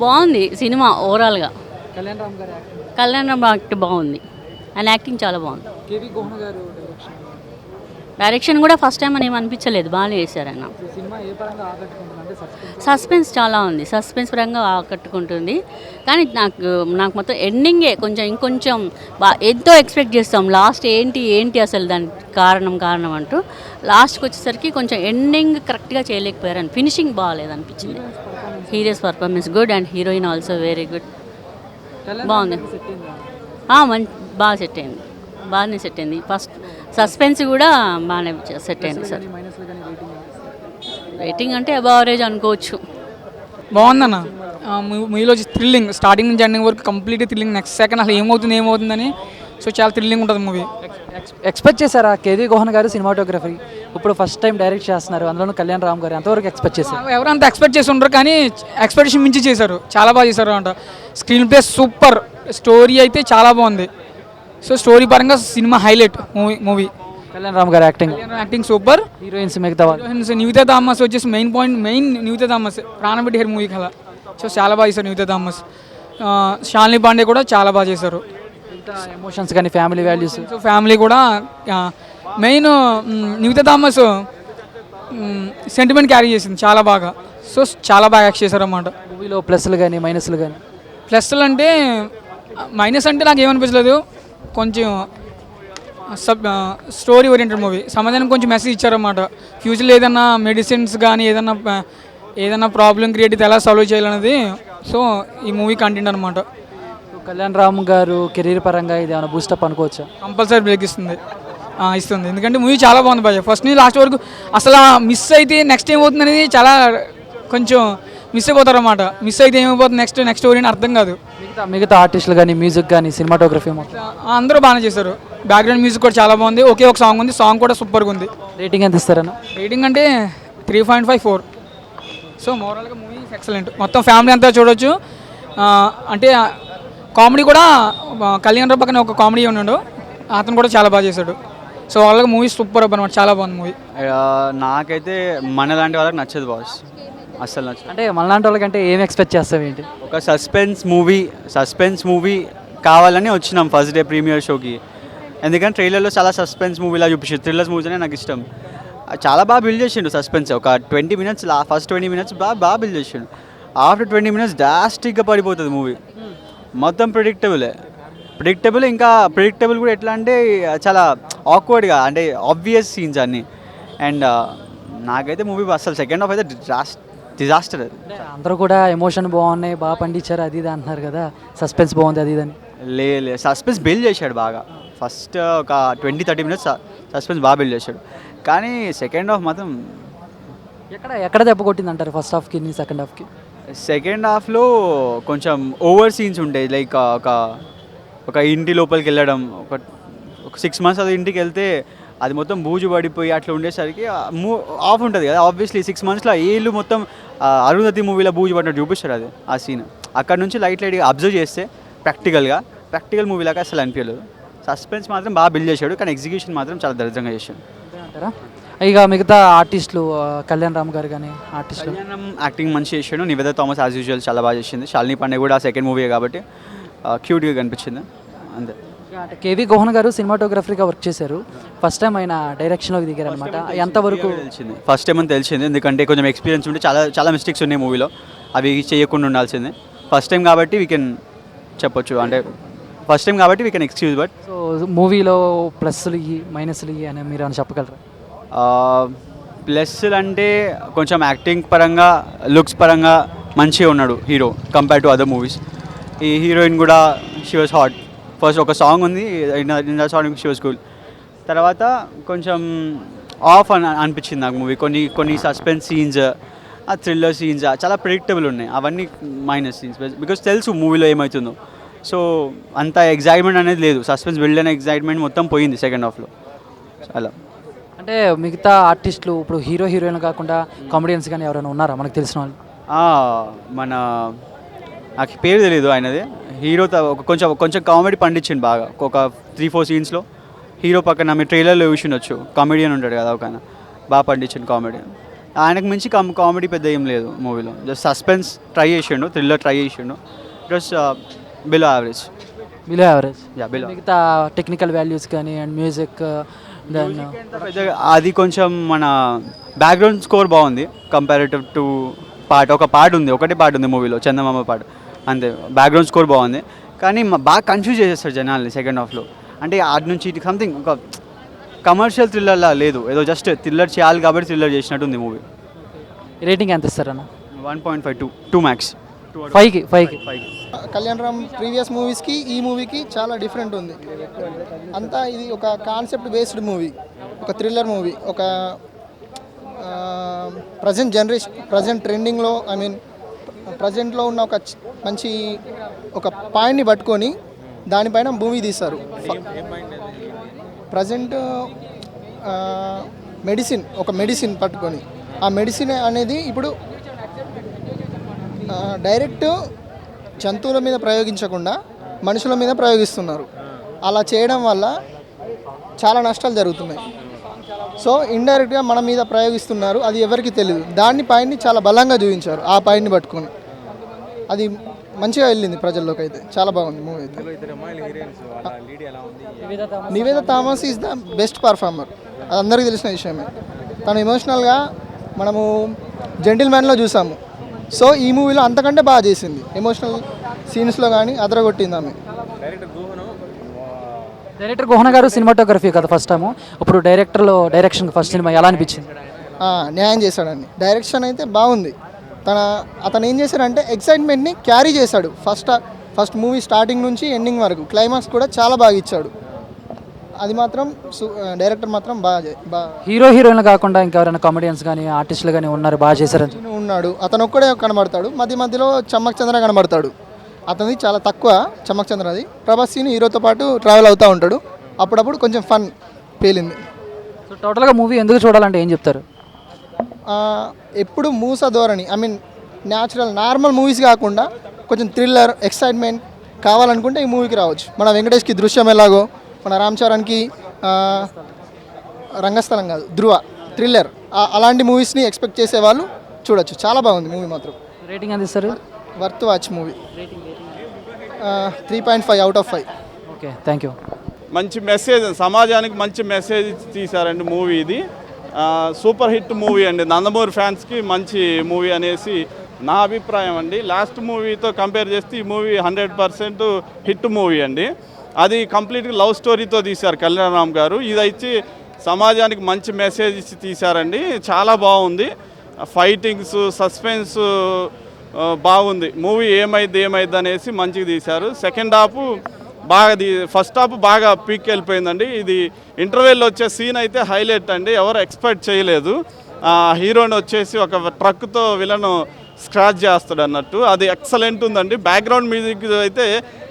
బాగుంది సినిమా ఓవరాల్గా. కళ్యాణ్ రామ్ గారి యాక్టింగ్, కళ్యాణ్ రామ్ యాక్టింగ్ బాగుంది. ఆయన యాక్టింగ్ చాలా బాగుంది. కేవి గోహన్ గారు డైరెక్షన్, డైరెక్షన్ కూడా ఫస్ట్ టైం అని ఏం అనిపించలేదు, బాగానే చేశారు ఆయన. ఈ సినిమా ఏ పరంగా ఆకట్టుకుంటుంది అంటే సస్పెన్స్ చాలా ఉంది, సస్పెన్స్ పరంగా ఆకట్టుకుంటుంది. కానీ నాకు మొత్తం ఎండింగే కొంచెం ఇంకొంచెం ఎంతో ఎక్స్పెక్ట్ చేస్తాం. లాస్ట్ ఏంటి అసలు దానికి కారణం అంటూ లాస్ట్కి వచ్చేసరికి కొంచెం ఎండింగ్ కరెక్ట్గా చేయలేకపోయారని, ఫినిషింగ్ బాగాలేదు అనిపించింది. Heroes performance good and heroine also very good. బాగుంది, బాగా సెట్ అయింది, బాగానే సెట్ అయింది. ఫస్ట్ సస్పెన్స్ కూడా బాగానే సెట్ అయింది సార్. మైనస్లు కానీ రేటింగ్ అంటే అబవ్ యావరేజ్ అనుకోవచ్చు. బాగుందన్న. మూవీలో థ్రిల్లింగ్ స్టార్టింగ్ నుంచి ఎండింగ్ వరకు కంప్లీట్ థ్రిల్లింగ్. నెక్స్ట్ సెకండ్ అసలు ఏమవుతుందని సో చాలా థ్రిల్లింగ్ ఉంటుంది మూవీ. ఎక్స్పెక్ట్ చేశారా కేవి గోహన్ గారు సినిమాటోగ్రఫీ ఇప్పుడు ఫస్ట్ టైం డైరెక్ట్ చేస్తున్నారు, అందులోనూ కళ్యాణ్ రామ్ గారు, ఎంతవరకు ఎక్స్పెక్ట్ చేశారు? ఎవరంతా ఎక్స్పెక్ట్ చేసి ఉండరు కానీ ఎక్స్పెక్టేషన్ మించి చేశారు, చాలా బాగా చేశారు అంట. స్క్రీన్ ప్లే సూపర్, స్టోరీ అయితే చాలా బాగుంది. సో స్టోరీ పరంగా cinema highlight movie. Kalyan Ram గారు యాక్టింగ్ సూపర్. హీరోయిన్స్ మిగతా వాళ్ళు, హీరోయిన్స్ నివితా థామస్ వచ్చేసి మెయిన్ నివితా థామస్ ప్రాణం పెట్టి హెయిర్ మూవీ కదా. సో చాలా బాగా చేశారు నివితా థామస్. శాలిని పాండే కూడా చాలా బాగా చేశారు. ఎమోషన్స్ కానీ ఫ్యామిలీ వాల్యూస్, సో ఫ్యామిలీ కూడా main Nivitha Thomas sentiment carry చేసింది చాలా బాగా. సో చాలా బాగా యాక్ట్ చేశారు అన్నమాట మూవీలో ప్లస్లు కానీ మైనస్లు కానీ. ప్లస్లు అంటే మైనస్ అంటే నాకు ఏమనిపించలేదు, కొంచెం స్టోరీ ఓరియంటెడ్ మూవీ. సమాజానికి కొంచెం మెసేజ్ ఇచ్చారన్నమాట. ఫ్యూచర్లో ఏదైనా మెడిసిన్స్ కానీ ఏదైనా ప్రాబ్లం క్రియేట్ అయితే ఎలా సాల్వ్ చేయాలనేది సో ఈ మూవీ కంటెంట్ అనమాట. కళ్యాణ్ రామ్ గారు కెరీర్ పరంగా ఇది ఏమైనా బూస్టప్ అనుకోవచ్చా? కంపల్సరీ బ్రేక్ ఇస్తుంది. ఎందుకంటే మూవీ చాలా బాగుంది భయ్య. ఫస్ట్ నుంచి లాస్ట్ వరకు అసలు మిస్ అయితే నెక్స్ట్ ఏమవుతుంది అనేది చాలా కొంచెం మిస్ అయిపోతారు అన్నమాట. మిస్ అయితే ఏమైపోతుంది నెక్స్ట్ స్టోరీ అని అర్థం కాదు. మిగతా ఆర్టిస్టులు కానీ మ్యూజిక్ కానీ సినిమాటోగ్రఫీ మొత్తం అందరూ బాగానే చేశారు. బ్యాక్గ్రౌండ్ మ్యూజిక్ కూడా చాలా బాగుంది. ఒకే ఒక సాంగ్ ఉంది, సాంగ్ కూడా సూపర్గా ఉంది. రేటింగ్ ఎంత ఇస్తారన్న? రేటింగ్ అంటే 3.54. సో మోరల్గా మూవీ ఎక్సలెంట్, మొత్తం ఫ్యామిలీ అంతా చూడొచ్చు. అంటే కామెడీ కూడా కళ్యాణ్ రామ్ పక్కన ఒక కామెడీ ఉన్నాడు, అతను కూడా చాలా బాగా చేశాడు. సో వాళ్ళకి మూవీ సూపర్ అనమాట, చాలా బాగుంది మూవీ. నాకైతే మనలాంటి వాళ్ళకి నచ్చదు బాస్, అస్సలు నచ్చదు. అంటే మనలాంటి వాళ్ళకంటే ఏం ఎక్స్పెక్ట్ చేస్తాం ఏంటి? ఒక సస్పెన్స్ మూవీ కావాలని వచ్చినాం ఫస్ట్ డే ప్రీమియర్ షోకి. ఎందుకంటే ట్రైలర్లో చాలా సస్పెన్స్ మూవీలా చూపించారు. థ్రిల్లర్స్ మూవీస్ అనే నాకు ఇష్టం. చాలా బాగా బిల్డ్ చేసిండు సస్పెన్స్. ఒక 20 minutes ఫస్ట్ 20 minutes బాగా బిల్డ్ చేసిండు. ఆఫ్టర్ 20 minutes డ్రాస్టిక్గా పడిపోతుంది మూవీ. మొత్తం ప్రిడిక్టబుల్. ఇంకా ప్రిడిక్టబుల్ కూడా ఎట్లా అంటే చాలా ఆక్వర్డ్గా, అంటే ఆబ్వియస్ సీన్స్ అన్నీ. అండ్ నాకైతే మూవీ అసలు సెకండ్ హాఫ్ అయితే డిజాస్టర్. అందరూ కూడా ఎమోషన్ బాగున్నాయి, బాగా పండించారు అది ఇది అంటున్నారు కదా, సస్పెన్స్ బాగుంది అది ఇదని. లే సస్పెన్స్ బిల్డ్ చేశాడు బాగా. ఫస్ట్ ఒక 20-30 minutes సస్పెన్స్ బాగా బిల్డ్ చేశాడు. కానీ సెకండ్ హాఫ్ మాత్రం ఎక్కడ దెబ్బ కొట్టింది అంటారు ఫస్ట్ హాఫ్కి సెకండ్ హాఫ్కి? సెకండ్ హాఫ్లో కొంచెం ఓవర్ సీన్స్ ఉంటాయి. లైక్ ఒక ఇంటి లోపలికి వెళ్ళడం, ఒక 6 months అది ఇంటికి వెళ్తే అది మొత్తం బూజు పడిపోయి అట్లా ఉండేసరికి ఆఫ్ ఉంటుంది కదా. ఆబ్వియస్లీ 6 monthsలో ఏళ్ళు మొత్తం అరుంధతి మూవీలో బూజు పడినట్టు చూపిస్తారు అది ఆ సీన్. అక్కడ నుంచి లైట్గా అబ్జర్వ్ చేస్తే ప్రాక్టికల్ మూవీ లాగా అసలు అనిపించలేదు. సస్పెన్స్ మాత్రం బాగా బిల్డ్ చేశాడు, కానీ ఎగ్జిక్యూషన్ మాత్రం చాలా దరిద్రంగా చేశాడు. అంటారా? ఇక మిగతా ఆర్టిస్టులు కళ్యాణ్ రామ్ గారు కానీ ఆర్టిస్టులు యాక్టింగ్ మంచి చేశాడు. నివేదా థామస్ యాజ్ యూజువల్ చాలా బాగా చేసింది. శాలిని పాండే కూడా సెకండ్ మూవీ కాబట్టి క్యూట్గా కనిపించింది అంతే. కేవి గోహన్ గారు సినిమాటోగ్రఫీగా వర్క్ చేశారు, ఫస్ట్ టైం ఆయన డైరెక్షన్లోకి దిగారు అనమాట. ఎంతవరకు తెలిసింది? ఫస్ట్ టైం అని తెలిసింది, ఎందుకంటే కొంచెం ఎక్స్పీరియన్స్ ఉంటే చాలా మిస్టేక్స్ ఉన్నాయి మూవీలో, అవి చేయకుండా ఉండాల్సిందే. ఫస్ట్ టైం కాబట్టి వీ కెన్ చెప్పొచ్చు, అంటే ఫస్ట్ టైం కాబట్టి we can excuse. But so మూవీలో ప్లస్లు మైనస్లు అని మీరు అని చెప్పగలరా? ప్లస్లు అంటే కొంచెం యాక్టింగ్ పరంగా, లుక్స్ పరంగా మంచిగా ఉన్నాడు hero compare to other movies. ఈ హీరోయిన్ కూడా షీ వాజ్ హాట్. ఫస్ట్ ఒక సాంగ్ ఉంది, in the song she was cool. తర్వాత కొంచెం ఆఫ్ అనిపించింది నాకు మూవీ. కొన్ని సస్పెన్స్ సీన్స్, ఆ థ్రిల్లర్ సీన్స్ చాలా ప్రిడిక్టబుల్ ఉన్నాయి. అవన్నీ మైనస్ సీన్స్, బికాజ్ తెలుసు మూవీలో ఏమవుతుందో. సో అంత ఎగ్జైట్మెంట్ అనేది లేదు. సస్పెన్స్ బిల్డ్ అయిన ఎగ్జైట్మెంట్ మొత్తం పోయింది సెకండ్ హాఫ్లో. అలా అంటే మిగతా ఆర్టిస్టులు ఇప్పుడు హీరోయిన్ కాకుండా కామెడియన్స్ కానీ ఎవరైనా ఉన్నారా మనకు తెలిసిన వాళ్ళు? నాకు పేరు తెలియదు ఆయనది. హీరోతో కొంచెం కామెడీ పండించిండు బాగా. ఒక 3-4 సీన్స్లో హీరో పక్కన మీరు ట్రైలర్లో చూసి ఉండొచ్చు, కామెడియన్ ఉంటాడు కదా ఒక ఆయన, బాగా పండించిండు కామెడీ. ఆయనకు మించి కామెడీ పెద్ద ఏం లేదు మూవీలో. జస్ట్ సస్పెన్స్ ట్రై చేసిండు, థ్రిల్లర్ ట్రై చేసిండు. Just below average. Below average. Yeah below. మిగతా టెక్నికల్ వాల్యూస్ కానీ అండ్ మ్యూజిక్ దెన్ అది కొంచెం మన బ్యాక్గ్రౌండ్ స్కోర్ బాగుంది కంపారిటివ్ టు ఒక పాట ఉంది, ఒకటే పాట ఉంది మూవీలో, చందమామ పాట అంతే. బ్యాక్గ్రౌండ్ స్కోర్ బాగుంది కానీ బాగా కన్ఫ్యూజ్ చేసేస్తారు జనాల్ని సెకండ్ హాఫ్లో. అంటే అటు నుంచి ఇటు సంథింగ్ ఒక కమర్షియల్ థ్రిల్లర్లా లేదు, ఏదో జస్ట్ థ్రిల్లర్ చేయాలి కాబట్టి థ్రిల్లర్ చేసినట్టు ఉంది మూవీ. రేటింగ్ ఎంత ఇస్తారన్న? 1.5 2 మ్యాక్స్. 5కి. కళ్యాణ్ రామ్ ప్రీవియస్ మూవీస్కి ఈ మూవీకి చాలా డిఫరెంట్ ఉంది. అంతా ఇది ఒక కాన్సెప్ట్ బేస్డ్ మూవీ, ఒక థ్రిల్లర్ మూవీ, ఒక ప్రజెంట్ ట్రెండింగ్లో ప్రజెంట్లో ఉన్న ఒక మంచి ఒక పాయింట్ని పట్టుకొని దానిపైన మూవీ తీశారు. ప్రజెంట్ మెడిసిన్ పట్టుకొని ఆ మెడిసిన్ అనేది ఇప్పుడు డైరెక్ట్ జంతువుల మీద ప్రయోగించకుండా మనుషుల మీద ప్రయోగిస్తున్నారు. అలా చేయడం వల్ల చాలా నష్టాలు జరుగుతున్నాయి. సో ఇండైరెక్ట్గా మన మీద ప్రయోగిస్తున్నారు, అది ఎవరికి తెలియదు. దాన్ని పాయింట్ని చాలా బలంగా చూపించారు, ఆ పాయింట్ని పట్టుకొని. అది మంచిగా వెళ్ళింది ప్రజల్లోకి, అయితే చాలా బాగుంది మూవీ అయితే. Nivetha Thomas is the best performer, అది అందరికీ తెలిసిన విషయమే. తను ఎమోషనల్గా మనము జెంటిల్మ్యాన్లో చూసాము. సో ఈ మూవీలో అంతకంటే బాగా చేసింది, ఎమోషనల్ సీన్స్లో కానీ అదరగొట్టింది ఆమె. డైరెక్టర్ గుహన గారు సినిమాటోగ్రఫీ కదా ఫస్ట్ టైము, ఇప్పుడు డైరెక్షన్ ఫస్ట్ సినిమా ఎలా అనిపించింది? న్యాయం చేశాడండి. డైరెక్షన్ అయితే బాగుంది. అతను ఏం చేశాడంటే ఎక్సైట్మెంట్ని క్యారీ చేశాడు. ఫస్ట్ మూవీ స్టార్టింగ్ నుంచి ఎండింగ్ వరకు క్లైమాక్స్ కూడా చాలా బాగా ఇచ్చాడు. అది మాత్రం డైరెక్టర్ మాత్రం బాగా హీరోయిన్లు కాకుండా ఇంకెవరైనా కామెడియన్స్ కానీ ఆర్టిస్టులు కానీ ఉన్నారు బాగా చేశారని? ఉన్నాడు, అతను ఒక్కడే కనబడతాడు. మధ్యలో చమ్మక్ చంద్ర కనబడతాడు. అతనిది చాలా తక్కువ, చమ్మక్ చంద్రది. ప్రభాస్ సీన్ హీరోతో పాటు ట్రావెల్ అవుతూ ఉంటాడు. అప్పుడప్పుడు కొంచెం ఫన్ పేలింది. సో టోటల్గా మూవీ ఎందుకు చూడాలంటే ఏం చెప్తారు? ఎప్పుడు మూస ధోరణి, నార్మల్ మూవీస్ కాకుండా కొంచెం థ్రిల్లర్, ఎక్సైట్మెంట్ కావాలనుకుంటే ఈ మూవీకి రావచ్చు. మన వెంకటేష్కి దృశ్యం ఎలాగో, మన రామ్ చరణ్కి రంగస్థలం కాదు ధృవ థ్రిల్లర్, అలాంటి మూవీస్ని ఎక్స్పెక్ట్ చేసే వాళ్ళు చూడొచ్చు. చాలా బాగుంది మూవీ మాత్రం. రేటింగ్ ఎంత ఇస్తారు? Worth watch movie. 3.5 out of 5. Okay, thank you. మంచి మెసేజ్, సమాజానికి మంచి మెసేజ్ తీశారండి మూవీ. ఇది సూపర్ హిట్ మూవీ అండి. నందమూరి ఫ్యాన్స్కి మంచి మూవీ అనేసి నా అభిప్రాయం అండి. లాస్ట్ మూవీతో కంపేర్ చేస్తే ఈ మూవీ 100% హిట్ మూవీ అండి. అది కంప్లీట్గా లవ్ స్టోరీతో తీశారు కళ్యాణ్ రామ్ గారు. ఇదైతే సమాజానికి మంచి మెసేజ్ ఇచ్చి తీశారండి. చాలా బాగుంది. ఫైటింగ్స్, సస్పెన్స్ బాగుంది. మూవీ ఏమైద్ది అనేసి మంచిగా తీశారు. సెకండ్ హాఫ్ బాగా ఫస్ట్ హాఫ్ బాగా పీక్ వెళ్ళిపోయిందండి. ఇది ఇంటర్వెల్లో వచ్చే సీన్ అయితే హైలైట్ అండి, ఎవరు ఎక్స్పెక్ట్ చేయలేదు. హీరోని వచ్చేసి ఒక ట్రక్తో విలను స్క్రాచ్ చేస్తాడు అన్నట్టు, అది ఎక్సలెంట్ ఉందండి. బ్యాక్గ్రౌండ్ మ్యూజిక్ అయితే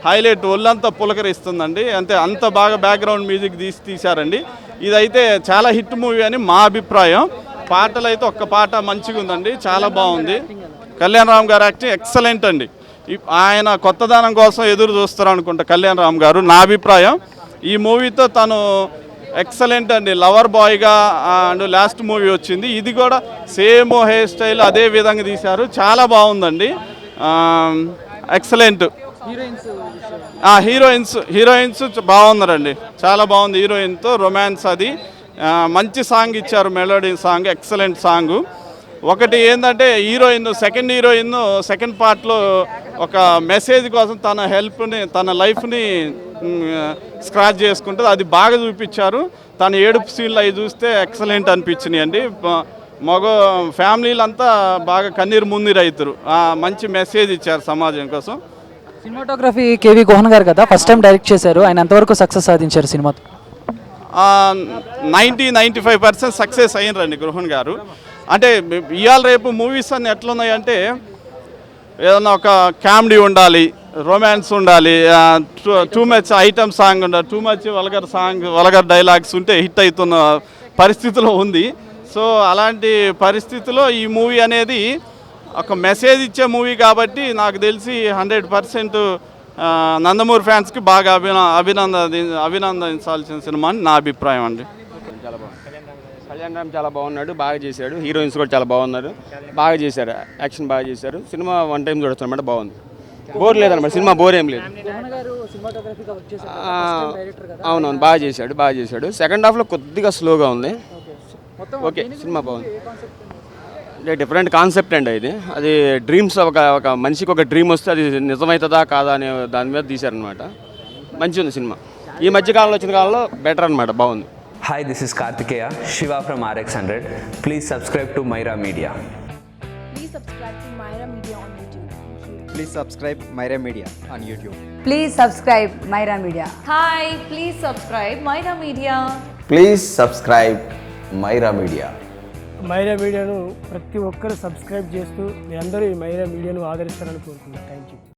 హైలైట్, ఒళ్ళంతా పులకరిస్తుందండి. అంత బాగా బ్యాక్గ్రౌండ్ మ్యూజిక్ తీశారండి. ఇదైతే చాలా హిట్ మూవీ అని మా అభిప్రాయం. పాటలు అయితే ఒక్క పాట మంచిగా ఉందండి, చాలా బాగుంది. కళ్యాణ్ రామ్ గారు యాక్టింగ్ ఎక్సలెంట్ అండి. ఆయన కొత్తదనం కోసం ఎదురు చూస్తారు అనుకుంటా కళ్యాణ్ రామ్ గారు, నా అభిప్రాయం. ఈ మూవీతో తను ఎక్సలెంట్ అండి, లవర్ బాయ్గా అండ్ లాస్ట్ మూవీ వచ్చింది. ఇది కూడా సేమ్ హెయిర్ స్టైల్ అదే విధంగా తీశారు, చాలా బాగుందండి. ఎక్సలెంట్. హీరోయిన్స్ బాగున్నారండి, చాలా బాగుంది. హీరోయిన్తో రొమాన్స్, అది మంచి సాంగ్ ఇచ్చారు, మెలోడీ సాంగ్, ఎక్సలెంట్ సాంగ్. ఒకటి ఏంటంటే సెకండ్ హీరోయిన్ సెకండ్ పార్ట్లో ఒక మెసేజ్ కోసం తన లైఫ్ని స్క్రాచ్ చేసుకుంటుంది, అది బాగా చూపించారు. తన ఏడుపు సీన్లు అవి చూస్తే ఎక్సలెంట్ అనిపించినాయి అండి. ఫ్యామిలీలంతా బాగా కన్నీరు మున్నీరు అవుతారు. మంచి మెసేజ్ ఇచ్చారు సమాజం కోసం. సినిమాటోగ్రఫీ కేవీ గుహన్ గారు కదా ఫస్ట్ టైం డైరెక్ట్ చేశారు, ఆయన ఎంతవరకు సక్సెస్ సాధించారు సినిమాతో? 95% సక్సెస్ అయ్యారండి గుహన్ గారు. అంటే ఇవాళ రేపు మూవీస్ అన్నీ ఎట్లున్నాయంటే ఏదన్నా ఒక కామెడీ ఉండాలి, రొమాన్స్ ఉండాలి, టూ మచ్ ఐటమ్ సాంగ్ ఉండాలి, టూ మచ్ వల్గర్ డైలాగ్స్ ఉంటే హిట్ అవుతున్న పరిస్థితిలో ఉంది. సో అలాంటి పరిస్థితిలో ఈ మూవీ అనేది ఒక మెసేజ్ ఇచ్చే మూవీ కాబట్టి నాకు తెలిసి 100% నందమూరి ఫ్యాన్స్కి బాగా అభినందించాల్సిన సినిమా అని నా అభిప్రాయం అండి. కళ్యాణ్ రామ్ చాలా బాగున్నాడు, బాగా చేశాడు. హీరోయిన్స్ కూడా చాలా బాగున్నారు, బాగా చేశారు, యాక్షన్ బాగా చేశారు. సినిమా వన్ టైం చూడొచ్చు అనమాట, బాగుంది. బోర్ లేదన్నమాట, సినిమా బోర్ ఏం లేదు. గోహన్ గారు సినిమాటోగ్రఫీగా వర్క్ చేశారు, డైరెక్టర్ కదా. అవునవును, బాగా చేశాడు. సెకండ్ హాఫ్లో కొద్దిగా స్లోగా ఉంది. ఓకే, సినిమా బాగుంది. అంటే డిఫరెంట్ కాన్సెప్ట్ అండి ఇది. అది డ్రీమ్స్, ఒక మనిషికి ఒక డ్రీమ్ వస్తే అది నిజమవుతుందా కాదా అనే దాని మీద తీశారనమాట. మంచిగా ఉంది సినిమా. ఈ మధ్య కాలంలో వచ్చిన కాలంలో బెటర్ అనమాట, బాగుంది. Hi, this is Kartikeya, Shiva from RX100. Please subscribe to Myra Media. Please subscribe to Myra Media on YouTube. Please subscribe Myra Media on YouTube. Please subscribe Myra Media. Hi, please subscribe Myra Media. Please subscribe Myra Media. మైరా మీడియాను ప్రతి ఒక్కరు subscribe చేస్తూ మీ అందరూ ఈ మైరా మీడియాను ఆదరిస్తారని కోరుకుంటున్నాను. Thank you.